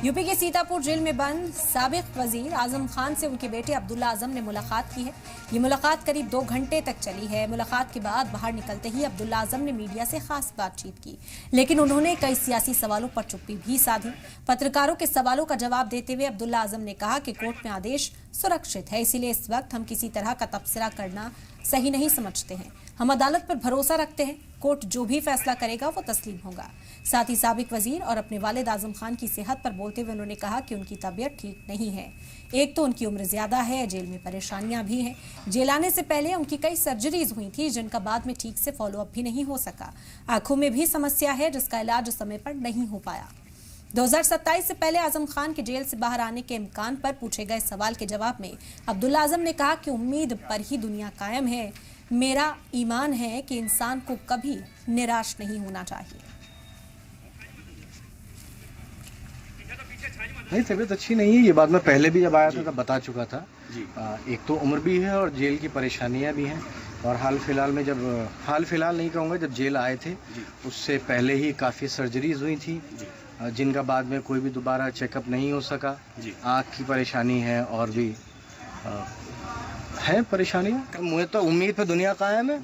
UP के Sitapur jail में बंद साबिक वजीर आजम खान से उनके बेटे अब्दुल्ला आजम ने मुलाकात की है। ये मुलाकात करीब 2 घंटे तक चली है। मुलाकात के बाद बाहर निकलते ही अब्दुल्ला आजम ने मीडिया से खास बातचीत की, लेकिन उन्होंने कई सियासी सवालों पर चुप्पी भी साधी। पत्रकारों के सवालों का जवाब देते हुए अब्दुल्ला आजम ने कहा कि कोर्ट में आदेश सुरक्षित है, इसीलिए इस वक्त हम किसी तरह का तबसरा करना सही नहीं समझते हैं। हम अदालत पर भरोसा रखते हैं, कोर्ट जो भी फैसला करेगा वो तस्लीम होगा। साथ ही साबिक वजीर और अपने वालिद आजम खान की सेहत पर बोलते हुए उन्होंने कहा कि उनकी तबीयत ठीक नहीं है। एक तो उनकी उम्र ज्यादा है, जेल में परेशानियां भी हैं। जेल आने से पहले उनकी कई सर्जरीज हुई थी, जिनका बाद में ठीक से फॉलोअप भी नहीं हो सका। आंखों में भी समस्या है, जिसका इलाज समय पर नहीं हो पाया। 2027 से पहले आजम खान के जेल से बाहर आने के इम्कान पर पूछे गए सवाल के जवाब में अब्दुल्ला आजम ने कहा कि उम्मीद पर ही दुनिया कायम है। मेरा ईमान है कि इंसान को कभी निराश नहीं होना चाहिए। नहीं, तबीयत अच्छी नहीं है, ये बात मैं पहले भी जब आया था तब बता चुका था। एक तो उम्र भी है और जेल की परेशानियां भी हैं। और हाल फिलहाल नहीं कहूँगा, जब जेल आए थे उससे पहले ही काफ़ी सर्जरीज हुई थी, जिनका बाद में कोई भी दोबारा चेकअप नहीं हो सका। आँख की परेशानी है और भी है परेशानी। मुझे तो उम्मीद पे दुनिया कायम है।